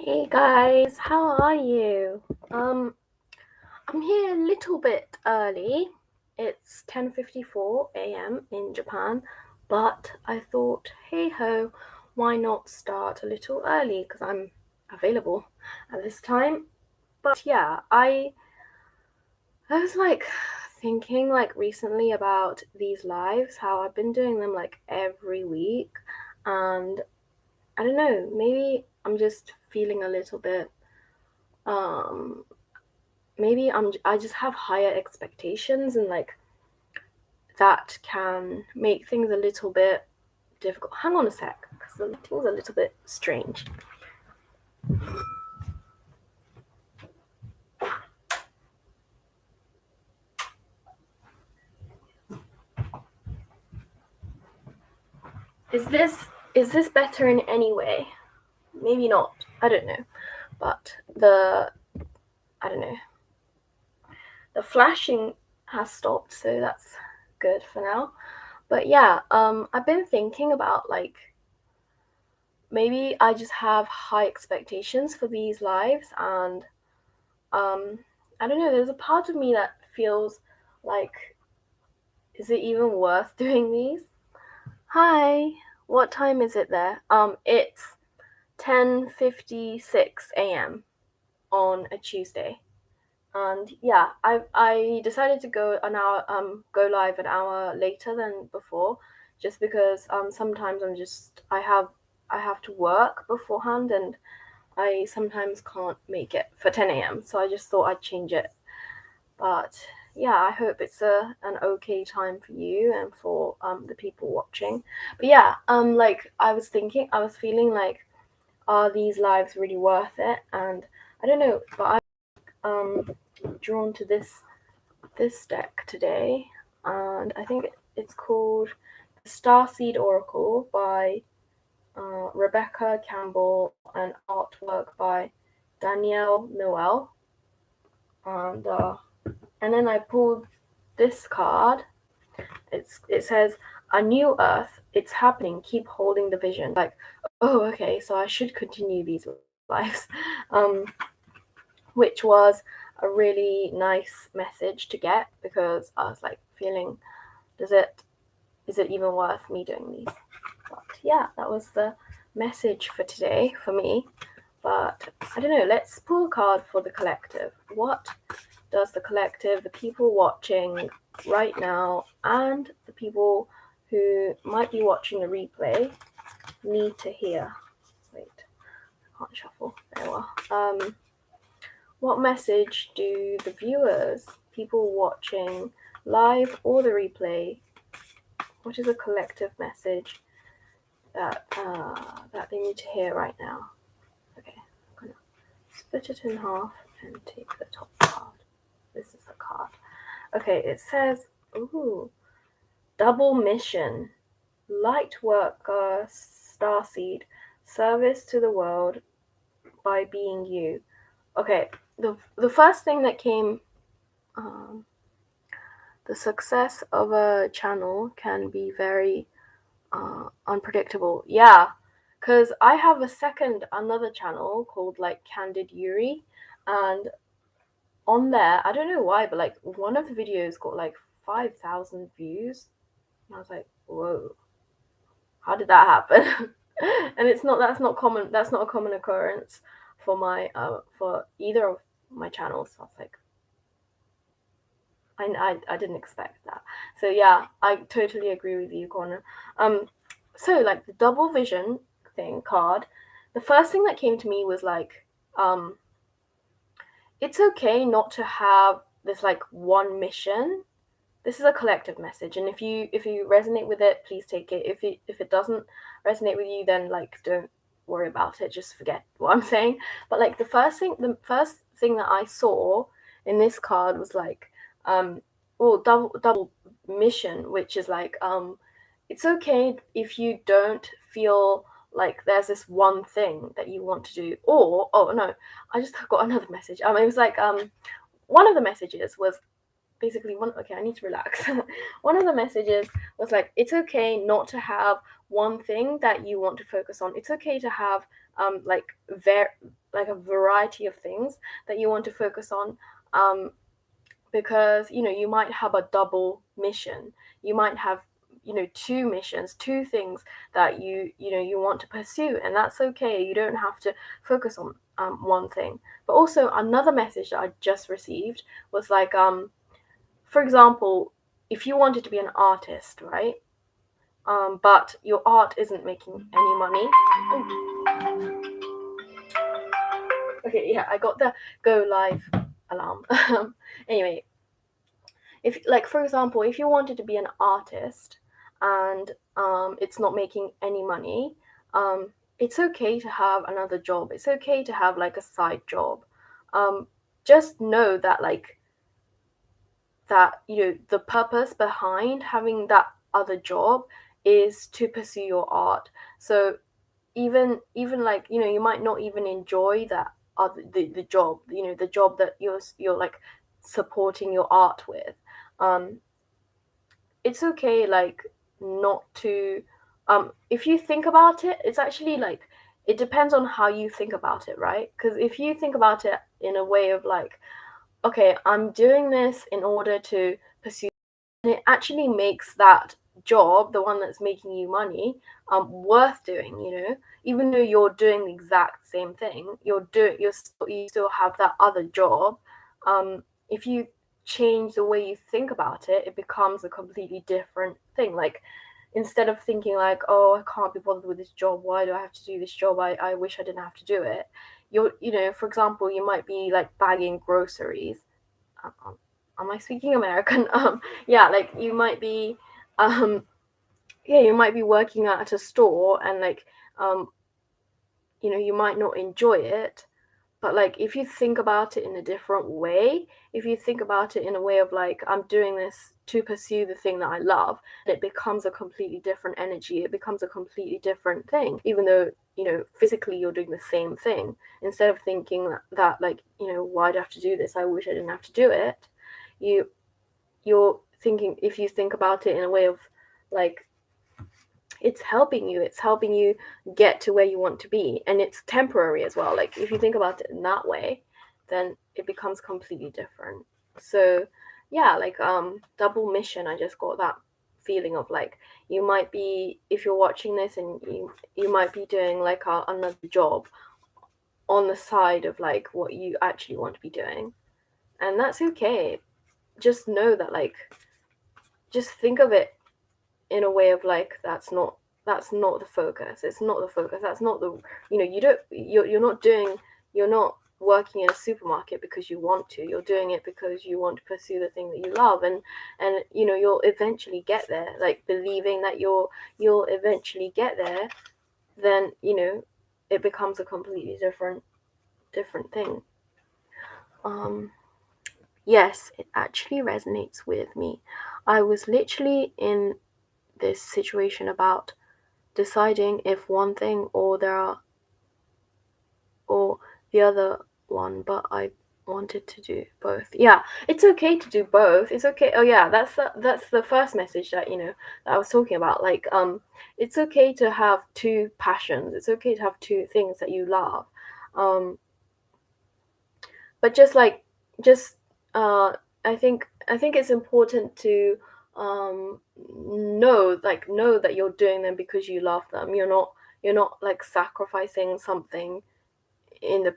Hey guys, how are you? I'm here a little bit early. It's 10:54 a.m. in Japan, but I thought, hey ho, why not start a little early because I'm available at this time. But yeah, I was thinking recently about these lives, how I've been doing them like every week, and I don't know, maybe I'm just feeling a little bit um maybe I just have higher expectations, and that can make things a little bit difficult. Hang on a sec, because the lighting's a little bit strange. Is this better in any way? Maybe not. I don't know. But I don't know. The flashing has stopped, so that's good for now. But yeah, I've been thinking about maybe I just have high expectations for these lives, and I don't know, there's a part of me that feels like, is it even worth doing these? Hi, what time is it there? It's 10:56 a.m. on a Tuesday. And yeah, I decided to go live an hour later than before, just because sometimes I have to work beforehand, and I sometimes can't make it for 10 a.m. So I just thought I'd change it. But yeah, I hope it's an okay time for you and for the people watching. But yeah, I was feeling like, are these lives really worth it? And I don't know, but I'm drawn to this deck today, and I think it's called the Starseed Oracle by Rebecca Campbell, and artwork by Danielle Noel. And then I pulled this card. It says, "A new Earth. It's happening. Keep holding the vision." Like, oh, okay, so I should continue these lives, which was a really nice message to get, because I was like feeling, is it even worth me doing these? But yeah, that was the message for today for me. But I don't know. Let's pull a card for the collective. What does the collective, the people watching right now, and the people who might be watching the replay need to hear? Wait, I can't shuffle. There we are. What message do the viewers, people watching live or the replay, what is a collective message that they need to hear right now? Okay, I'm gonna split it in half and take the top card. This is the card. Okay, it says, ooh, double mission, light worker, starseed, service to the world by being you. Okay, the first thing that came, the success of a channel can be very unpredictable. Yeah, because I have another channel called Candid Yuri, and on there, I don't know why, but one of the videos got 5,000 views. And I was like, whoa, how did that happen? And that's not common. That's not a common occurrence for for either of my channels. So I was like, I didn't expect that. So yeah, I totally agree with you, Connor. So the double vision thing card, the first thing that came to me was it's okay not to have this one mission. This is a collective message, and if you resonate with it, please take it. If it doesn't resonate with you, then don't worry about it. Just forget what I'm saying. But the first thing that I saw in this card was double mission, which is it's okay if you don't feel like there's this one thing that you want to do. Or, oh no, I just got another message. It was one of the messages was basically okay, I need to relax. One of the messages was it's okay not to have one thing that you want to focus on. It's okay to have like a variety of things that you want to focus on, because you might have a double mission. You might have two missions, two things that you want to pursue, and that's okay. You don't have to focus on one thing. But also another message that I just received was like, for example, if you wanted to be an artist, right, but your art isn't making any money. Okay, yeah, I got the go live alarm. Anyway, if, like, for example, if you wanted to be an artist and it's not making any money, it's okay to have another job. It's okay to have like a side job. Just know that, like, that the purpose behind having that other job is to pursue your art. So even like you might not even enjoy that other the job, the job that you're like supporting your art with. It's okay, like, not to if you think about it, it's actually like, it depends on how you think about it, right? Because if you think about it in a way of like, okay, I'm doing this in order to pursue, and it actually makes that job, the one that's making you money, worth doing. Even though you're doing the exact same thing, you still have that other job. If you change the way you think about it, it becomes a completely different thing. Like, instead of thinking like, oh, I can't be bothered with this job, why do I have to do this job, I wish I didn't have to do it. For example, you might be like bagging groceries. Am I speaking American? Yeah, like you might be working at a store, and like you might not enjoy it. But like, if you think about it in a different way, if you think about it in a way of like, I'm doing this to pursue the thing that I love, it becomes a completely different energy. It becomes a completely different thing, even though physically you're doing the same thing. Instead of thinking that like, why do I have to do this, I wish I didn't have to do it, you're thinking, if you think about it in a way of like, it's helping you get to where you want to be, and it's temporary as well. Like, if you think about it in that way, then it becomes completely different. So yeah, like, double mission, I just got that feeling of like, you might be, if you're watching this, and you might be doing like another job on the side of like what you actually want to be doing, and that's okay. Just know that, like, just think of it in a way of like, that's not the focus. It's not the focus. That's not the you're not working in a supermarket because you want to. You're doing it because you want to pursue the thing that you love, and you'll eventually get there. Like, believing that you'll eventually get there, then it becomes a completely different thing. Yes, it actually resonates with me. I was literally in this situation about deciding if one thing or the other one, but I wanted to do both. Yeah, it's okay to do both. It's okay. Oh yeah, that's the first message that that I was talking about. Like, it's okay to have two passions. It's okay to have two things that you love. But just I think it's important to know that you're doing them because you love them. You're not like sacrificing something in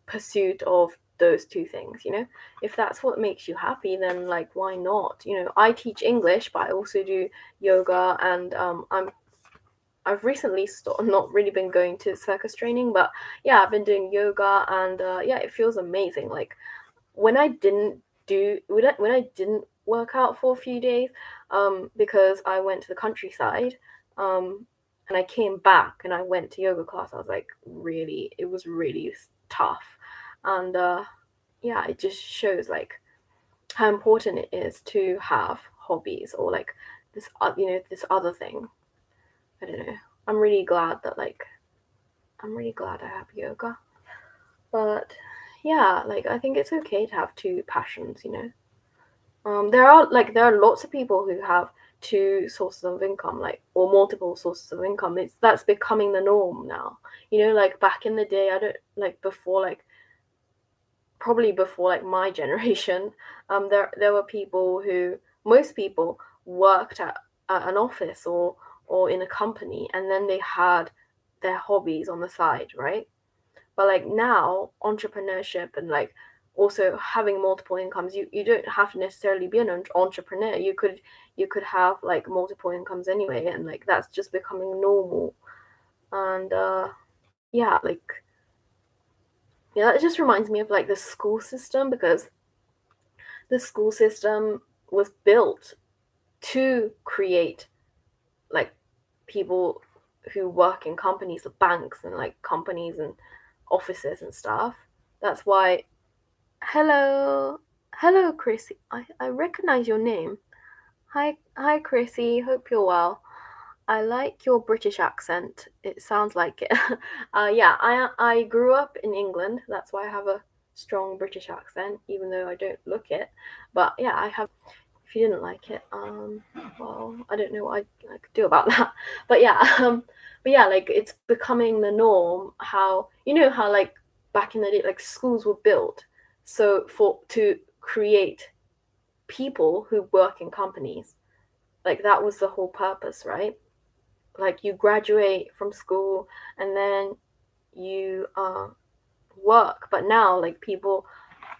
pursuit of those two things. If that's what makes you happy, then like, why not? I teach English, but I also do yoga, and I've recently not really been going to circus training, but yeah, I've been doing yoga, and yeah, it feels amazing. Like, when I didn't work out for a few days, because I went to the countryside, and I came back and I went to yoga class, I was like, it was really tough. And yeah, it just shows like how important it is to have hobbies, or like this this other thing. I don't know. I'm really glad I have yoga. But yeah, like, I think it's okay to have two passions. There are lots of people who have two sources of income, like, or multiple sources of income. That's becoming the norm now. You know, like back in the day, I don't like before, like probably before like my generation, there were people who, most people worked at an office or in a company, and then they had their hobbies on the side, right? But like now, entrepreneurship and like also having multiple incomes, you don't have to necessarily be an entrepreneur. You could have like multiple incomes anyway, and like that's just becoming normal. And yeah, like, yeah, that just reminds me of like the school system, because the school system was built to create like people who work in companies, banks and like companies and offices and stuff. That's why. Hello, Chrissy. I recognize your name. Hi, Chrissy. Hope you're well. I like your British accent. It sounds like it. Yeah, I grew up in England. That's why I have a strong British accent, even though I don't look it. But yeah, I have. If you didn't like it, well, I don't know what I could do about that. But yeah, like it's becoming the norm. How, you know how like back in the day, like schools were built so to create people who work in companies. Like that was the whole purpose, right? Like you graduate from school and then you work. But now like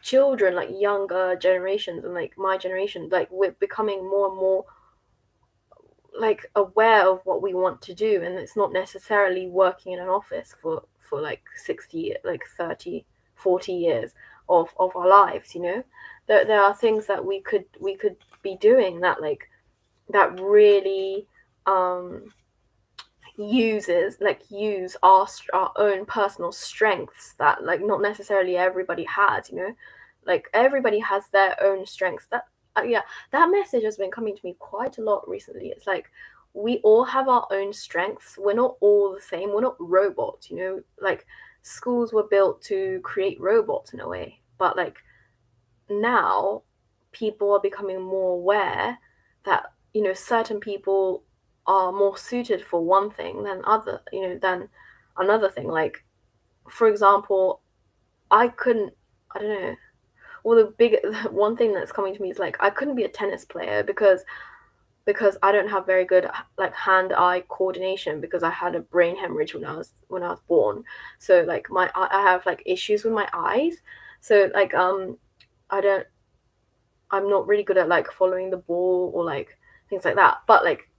children, like younger generations and like my generation, like we're becoming more and more like aware of what we want to do, and it's not necessarily working in an office for like 60, like 30, 40 years of our lives. You know, there are things that we could be doing that like that really use our own personal strengths that like not necessarily everybody has. You know, like everybody has their own strengths. Yeah, that message has been coming to me quite a lot recently. It's like we all have our own strengths. We're not all the same. We're not robots. You know, like schools were built to create robots in a way, but like now people are becoming more aware that, you know, certain people are more suited for one thing than another thing. Like, for example, I don't know. Well, one thing that's coming to me is like I couldn't be a tennis player because I don't have very good like hand-eye coordination, because I had a brain hemorrhage when I was born. So like I have like issues with my eyes. So like I don't I'm not really good at like following the ball or like things like that. But like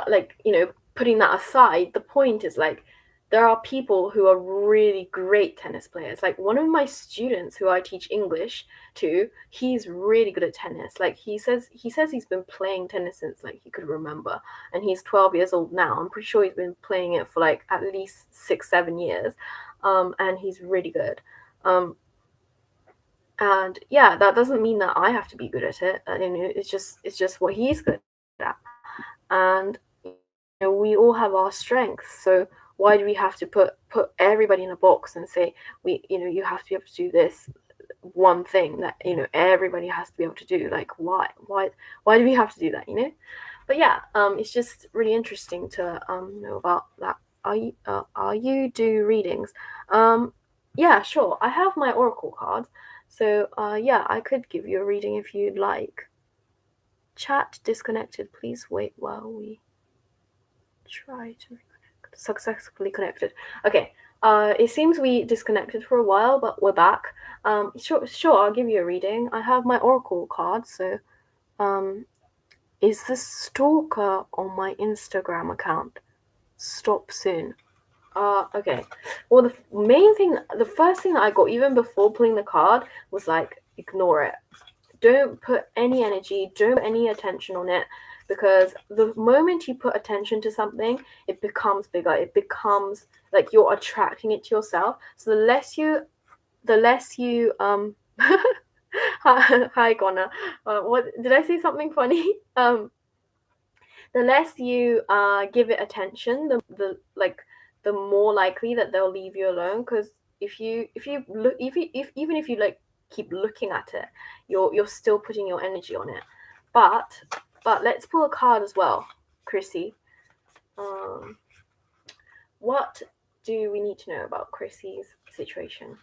like, you know, putting that aside, the point is like there are people who are really great tennis players. Like one of my students who I teach English to, he's really good at tennis. Like he says he's been playing tennis since like he could remember, and he's 12 years old now. I'm pretty sure he's been playing it for like at least 6-7 years, and he's really good. And yeah, that doesn't mean that I have to be good at it. You know, it's just what he's good at. And you know, we all have our strengths. So why do we have to put everybody in a box and say you have to be able to do this one thing that, you know, everybody has to be able to do? Like why do we have to do that? You know? But yeah, it's just really interesting to know about that. Are you do readings? Yeah, sure. I have my oracle cards. So, yeah, I could give you a reading if you'd like. Chat disconnected. Please wait while we try to reconnect. Successfully connected. Okay. It seems we disconnected for a while, but we're back. Sure, I'll give you a reading. I have my oracle cards. So, is the stalker on my Instagram account? Stop soon. Okay. Well, the first thing that I got, even before pulling the card, was like, ignore it. Don't put any energy, don't put any attention on it, because the moment you put attention to something, it becomes bigger. It becomes like you're attracting it to yourself. So the less you hi Connor. What did I say something funny? The less you give it attention, the more likely that they'll leave you alone. Because if you look, even if you like keep looking at it, you're still putting your energy on it. But But let's pull a card as well, Chrissy. What do we need to know about Chrissy's situation?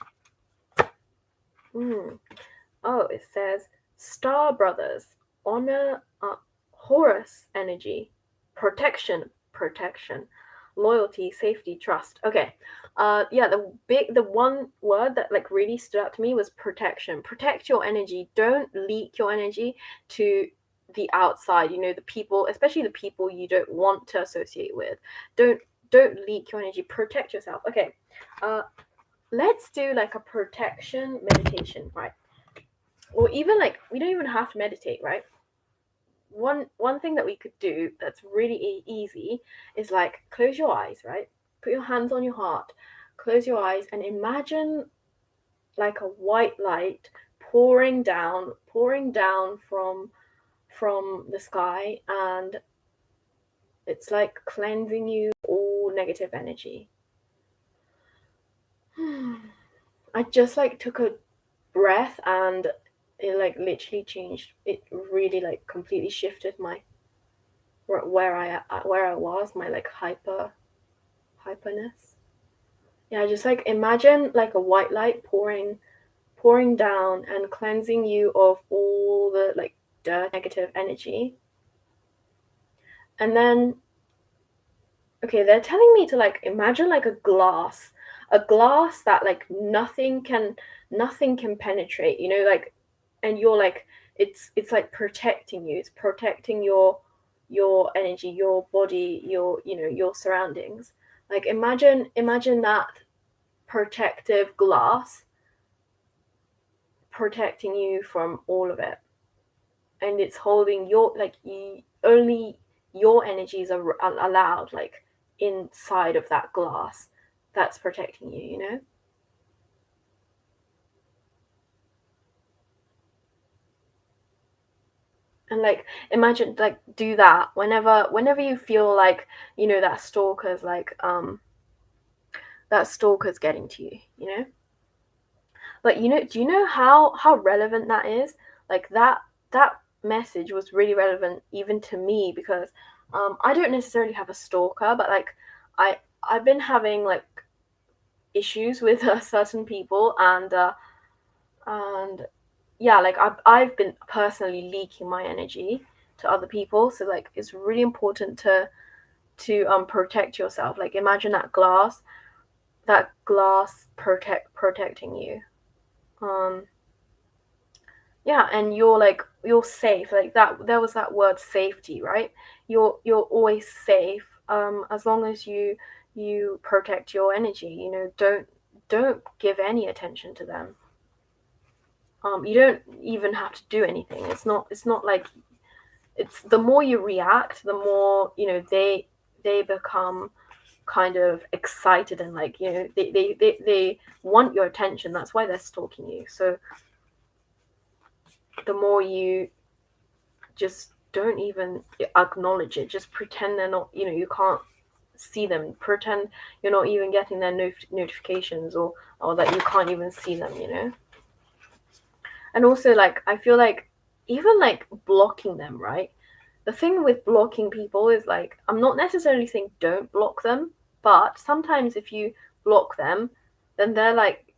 Oh, it says Star Brothers, honor, Horus energy, protection, loyalty, safety, trust. Okay. Yeah, the one word that like really stood out to me was protection. Protect your energy. Don't leak your energy to the outside, you know, the people, especially the people you don't want to associate with. Don't leak your energy. Protect yourself. Okay. Let's do like a protection meditation, right? Or even like we don't even have to meditate, right? One thing that we could do that's really easy is like close your eyes, right? Put your hands on your heart, close your eyes, and imagine like a white light pouring down from the sky, and it's like cleansing you all negative energy. I just like took a breath, and it like literally changed. It really like completely shifted my where I was, my like hyperness. Yeah, just like imagine like a white light pouring down and cleansing you of all the like dirt, negative energy. And then okay, they're telling me to like imagine like a glass that like nothing can penetrate, you know, like, and you're like it's like protecting you. It's protecting your energy, your body, your, you know, your surroundings. Like imagine that protective glass protecting you from all of it, and it's holding your like only your energies are allowed like inside of that glass that's protecting you, you know. And like imagine like do that whenever you feel like, you know, that stalker's like that stalker's getting to you, you know. But you know, do you know how relevant that is? Like that message was really relevant even to me, because I don't necessarily have a stalker, but like I've been having like issues with certain people, and yeah, like I've been personally leaking my energy to other people. So like it's really important to protect yourself. Like imagine that glass protecting you. Yeah, and you're safe. Like that, there was that word safety, right? You're always safe as long as you protect your energy, you know. Don't give any attention to them. You don't even have to do anything. It's not like, it's the more you react, the more, you know, they become kind of excited, and like, you know, they want your attention. That's why they're stalking you. So the more you just don't even acknowledge it, just pretend they're not, you know, you can't see them, pretend you're not even getting their notifications, or that you can't even see them, you know. And also like I feel like even like blocking them, right? The thing with blocking people is like, I'm not necessarily saying don't block them, but sometimes if you block them, then they're like,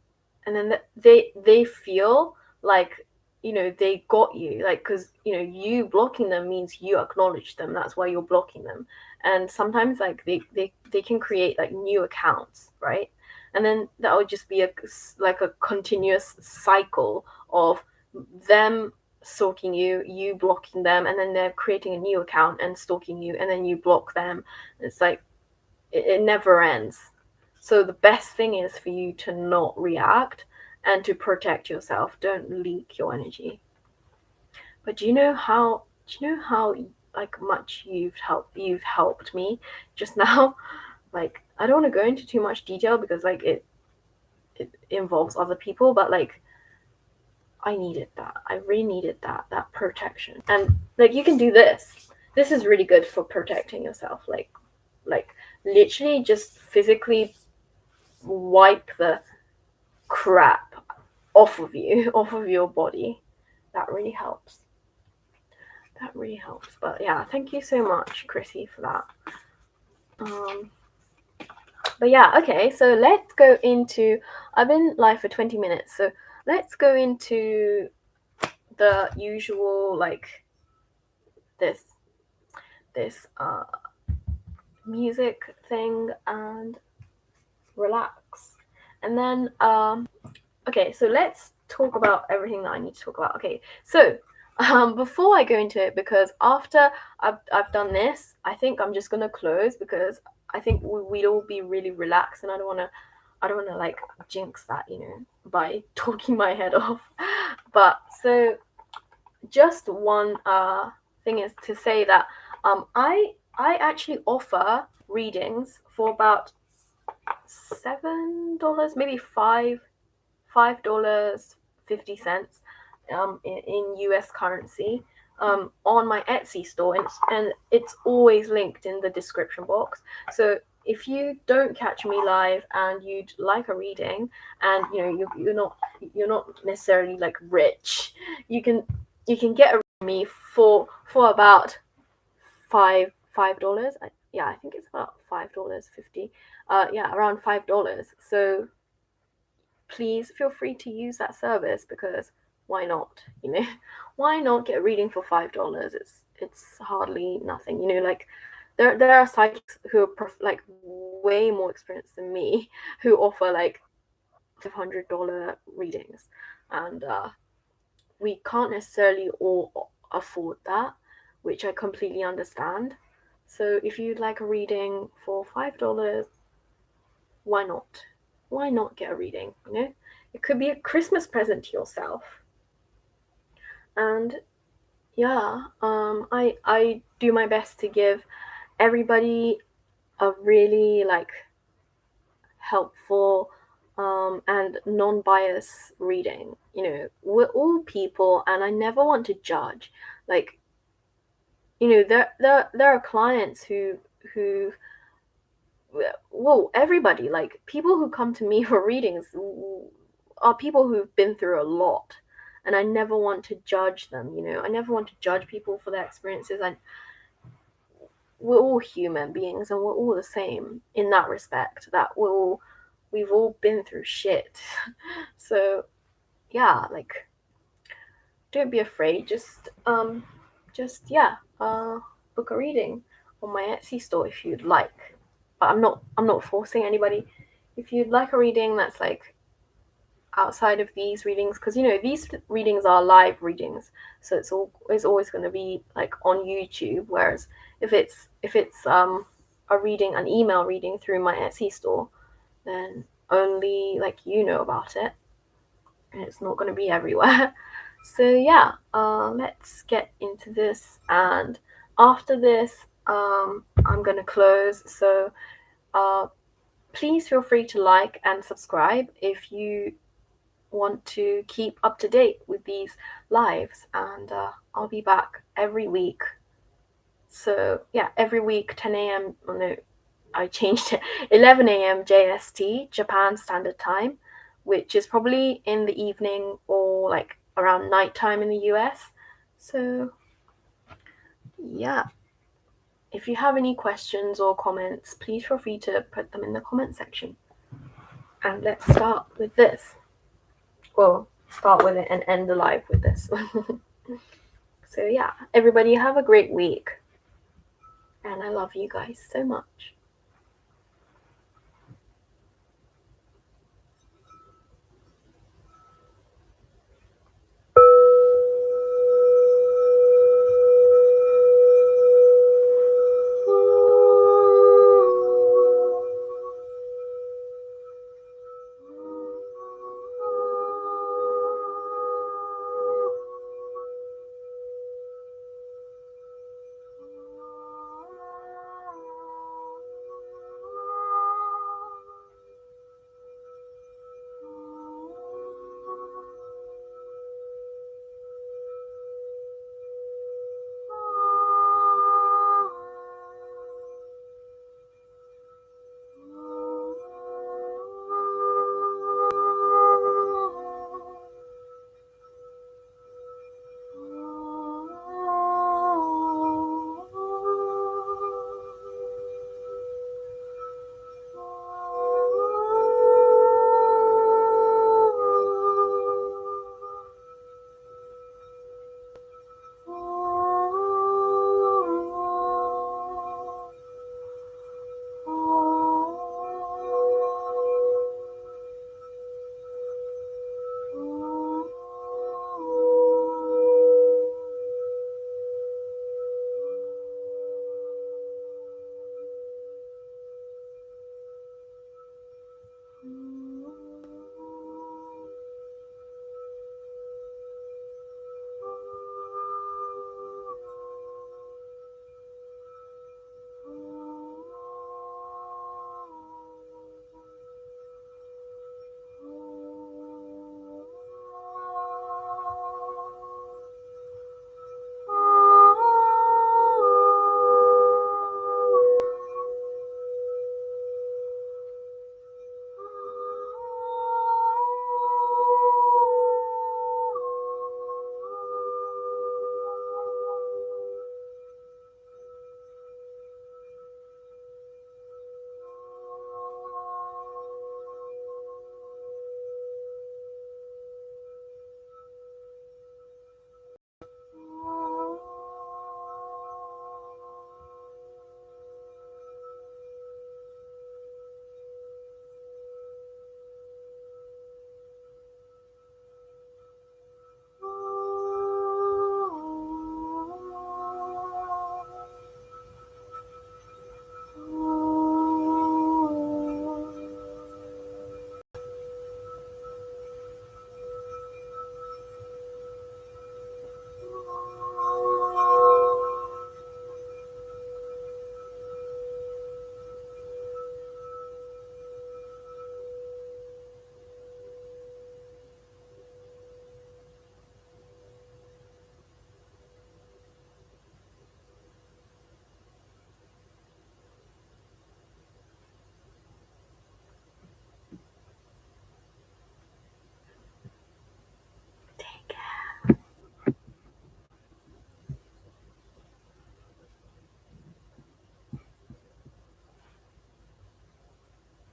and then they feel like, you know, they got you, like, because, you know, you blocking them means you acknowledge them. That's why you're blocking them. And sometimes like they can create like new accounts, right? And then that would just be a continuous cycle of them stalking you, you blocking them, and then they're creating a new account and stalking you, and then you block them. It's like it never ends. So the best thing is for you to not react and to protect yourself. Don't leak your energy. But do you know how like much you've helped me just now? Like I don't want to go into too much detail because like it involves other people, but like I needed that. I really needed that protection. And like you can do this. This is really good for protecting yourself. Like literally just physically wipe the crap off of you, off of your body. That really helps. that really helps. But yeah, thank you so much, Chrissy, for that. But yeah, okay, so let's go into, I've been live for 20 minutes, so let's go into the usual, like, this music thing and relax. And then okay, so let's talk about everything that I need to talk about. Okay, so before I go into it, because after I've done this, I think I'm just gonna close, because I think we'd all be really relaxed, and I don't wanna like jinx that, you know, by talking my head off. But so just one thing is to say that I actually offer readings for about $7, maybe $5.50 in US currency on my Etsy store, and it's always linked in the description box. So if you don't catch me live and you'd like a reading, and you know you're not necessarily like rich, you can get a me for about $5. Yeah, I think it's about $5.50. Yeah, around $5. So please feel free to use that service, because why not? You know, why not get a reading for $5? It's hardly nothing. You know, like there are psychics who are like way more experienced than me, who offer like $500 readings, and we can't necessarily all afford that, which I completely understand. So if you'd like a reading for $5, why not? Why not get a reading? You know, it could be a Christmas present to yourself. And yeah, I do my best to give everybody a really like helpful and non-biased reading. You know, we're all people, and I never want to judge. Like, you know, there are clients who well, everybody, like people who come to me for readings are people who've been through a lot, and I never want to judge them. You know, I never want to judge people for their experiences. And we're all human beings, and we're all the same in that respect, that we've all been through shit. So yeah, like, don't be afraid. Just yeah, book a reading on my Etsy store if you'd like. But I'm not forcing anybody. If you'd like a reading that's like outside of these readings, because you know these readings are live readings, so it's always going to be like on YouTube. Whereas if it's a reading, an email reading through my Etsy store, then only like you know about it, and it's not going to be everywhere. So yeah, let's get into this, and after this, I'm going to close. So please feel free to like and subscribe if you want to keep up to date with these lives, and I'll be back every week. So yeah, every week 10 a.m. Oh, no, I changed it. 11 a.m. JST, Japan Standard Time, which is probably in the evening or like around nighttime in the US. So yeah, if you have any questions or comments, please feel free to put them in the comment section. And let's start with this. Well, start with it and end the live with this. So yeah, everybody have a great week. And I love you guys so much.